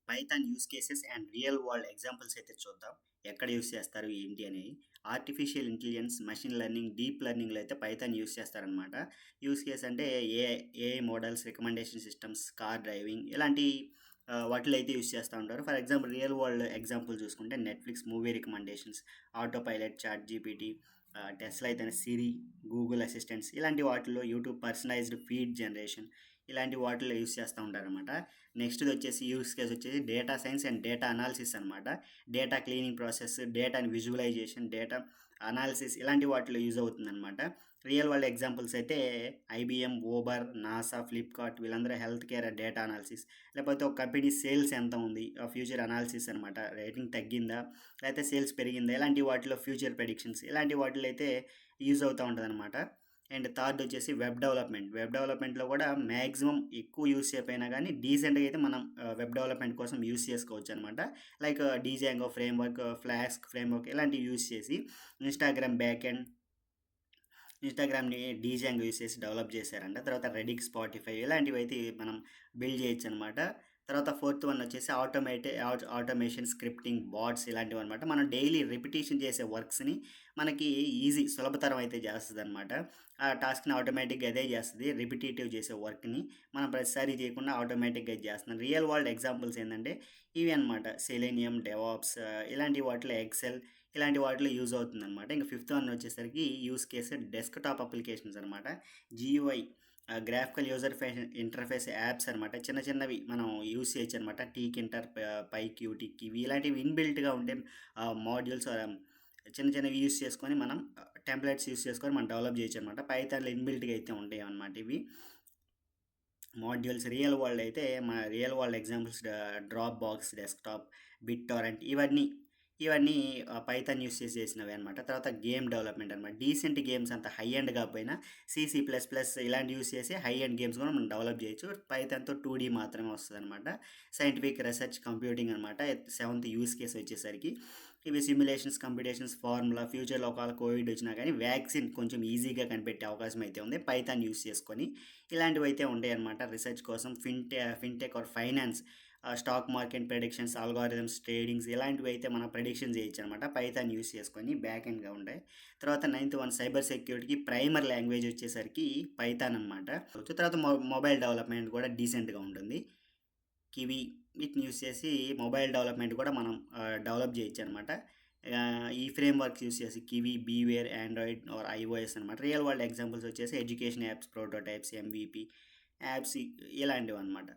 Python use cases and real world examples అయితే చూద్దాం. ఎక్కడ యూజ్ చేస్తారు ఏంటి అనేవి. Artificial intelligence, machine learning, deep లెర్నింగ్‌లో అయితే పైథాన్ యూజ్ చేస్తారనమాట. యూజ్ కేస్ అంటే AI models, recommendation systems, car driving ఇలాంటి వాటిలో అయితే యూజ్ చేస్తూ ఉంటారు. For example real world example చూసుకుంటే Netflix movie recommendations, auto pilot, chat GPT, Tesla అయితేనే సిరి, గూగుల్ అసిస్టెంట్స్ ఇలాంటి వాటిల్లో యూట్యూబ్ పర్సనలైజ్డ్ ఫీడ్ జనరేషన్ ఇలాంటి వాటిల్లో యూజ్ చేస్తూ ఉంటారనమాట. నెక్స్ట్‌ది వచ్చేసి యూజ్ కేస్ వచ్చేసి data science and data analysis అనమాట. డేటా క్లీనింగ్ ప్రాసెస్, డేటాని విజువలైజేషన్, డేటా అనాలిసిస్ ఇలాంటి వాటిలో యూజ్ అవుతుందనమాట. రియల్ వరల్డ్ ఎగ్జాంపుల్స్ అయితే ఐబీఎం, ఊబర్, నాసా, ఫ్లిప్‌కార్ట్ వీళ్ళందరూ హెల్త్ కేర్ డేటా అనాలిసిస్, లేకపోతే ఒక కంపెనీ సేల్స్ ఎంత ఉంది ఫ్యూచర్ అనాలిసిస్ అనమాట. రేటింగ్ తగ్గిందా లేకపోతే సేల్స్ పెరిగిందా ఇలాంటి వాటిలో ఫ్యూచర్ ప్రెడిక్షన్స్ ఇలాంటి వాటిలో అయితే యూజ్ అవుతూ ఉంటుందన్నమాట. అండ్ థర్డ్ వచ్చేసి వెబ్ డెవలప్మెంట్. వెబ్ డెవలప్మెంట్‌లో కూడా మ్యాక్సిమం ఎక్కువ యూజ్ చేయకపోయినా కానీ డీసెంట్‌గా అయితే మనం వెబ్ డెవలప్మెంట్ కోసం యూజ్ చేసుకోవచ్చనమాట. Like Django framework, Flask framework ఇలాంటివి యూజ్ చేసి ఇన్‌స్టాగ్రామ్ బ్యాక్ ఎండ్, ఇన్‌స్టాగ్రామ్‌ని డీజాంగో యూజ్ చేసి డెవలప్ చేశారంట. తర్వాత రెడిట్, స్పాటిఫై ఇలాంటివైతే మనం బిల్డ్ చేయొచ్చనమాట. తర్వాత ఫోర్త్ వన్ వచ్చేసి ఆటోమేషన్, స్క్రిప్టింగ్, బాట్స్ ఇలాంటివన్నమాట. మనం డైలీ రిపిటీషన్ చేసే వర్క్స్‌ని మనకి సులభతరం అయితే చేస్తదనమాట. ఆ టాస్క్‌ని ఆటోమేటిక్‌గా అదే చేస్తది. రిపిటీటివ్ చేసే వర్క్‌ని మనం ప్రతిసారి చేయకుండా ఆటోమేటిక్‌గా ఇది చేస్తుంది. రియల్ వరల్డ్ ఎగ్జాంపుల్స్ ఏందంటే ఇవి అనమాట. సెలీనియం, డెవాప్స్ ఇలాంటి వాటిలో ఎక్సెల్ ఇలాంటి వాటిలో యూజ్ అవుతుందనమాట. ఇంక ఫిఫ్త్ వన్ వచ్చేసరికి యూజ్ కేస్ డెస్క్‌టాప్ అప్లికేషన్స్ అనమాట. జీయూఐ, గ్రాఫికల్ యూజర్ ఇంటర్ఫేస్ యాప్స్ అనమాట. చిన్న చిన్నవి మనం యూజ్ చేయొచ్చనమాట. టీకింటర్, పైక్యూటిక్ ఇవి ఇలాంటివి ఇన్‌బిల్ట్‌గా ఉండే మాడ్యూల్స్ చిన్న చిన్నవి యూజ్ చేసుకొని మనం టెంప్లెట్స్ యూజ్ చేసుకొని మనం డెవలప్ చేయొచ్చనమాట. పైథాన్‌లో ఇన్‌బిల్ట్‌గా అయితే ఉంటాయన్నమాట ఇవి modules. Real world examples drop box, desktop, bit torrent ఇవన్నీ పైథాన్ యూజ్ చేసి చేసినవే అనమాట. తర్వాత గేమ్ డెవలప్మెంట్ అనమాట. డీసెంట్ గేమ్స్ అంత హై ఎండ్ కాకపోయినా సి++ ఇలాంటివి యూజ్ చేసి హై ఎండ్ గేమ్స్ కూడా మనం డెవలప్ చేయొచ్చు. పైథాన్‌తో 2D మాత్రమే వస్తదనమాట. సైంటిఫిక్ రీసెర్చ్, కంప్యూటింగ్ అనమాట. సెవెంత్ యూజ్ కేస్ వచ్చేసరికి ఇవి సిమ్యులేషన్స్, కంప్యూటేషన్స్, ఫార్ములా ఫ్యూచర్‌లో ఒకవేళ కోవిడ్ వచ్చినా కానీ వ్యాక్సిన్ కొంచెం ఈజీగా కనిపెట్టే అవకాశం అయితే ఉంది పైథాన్ యూజ్ చేసుకొని. ఇలాంటివైతే ఉంటాయన్నమాట రిసర్చ్ కోసం. Fintech or finance, stock market predictions, algorithms, tradings ఇలాంటివి అయితే మనం ప్రెడిక్షన్ చేయొచ్చనమాట పైథాన్ యూజ్ చేసుకొని బ్యాక్ ఎండ్‌గా ఉంటాయి. తర్వాత నైన్త్ వన్ సైబర్ సెక్యూరిటీకి ప్రైమర్ లాంగ్వేజ్ వచ్చేసరికి పైథాన్ అనమాట. తర్వాత మొబైల్ డెవలప్మెంట్ కూడా డీసెంట్‌గా ఉంటుంది. కివి వీటిని యూజ్ చేసి మొబైల్ డెవలప్మెంట్ కూడా మనం డెవలప్ చేయొచ్చనమాట. ఈ ఫ్రేమ్‌వర్క్స్ యూజ్ చేసి Kivy, BeeWare, Android or iOS అనమాట. రియల్ వరల్డ్ ఎగ్జాంపుల్స్ వచ్చేసి education apps, prototypes, MVP apps ఇలాంటివన్నమాట.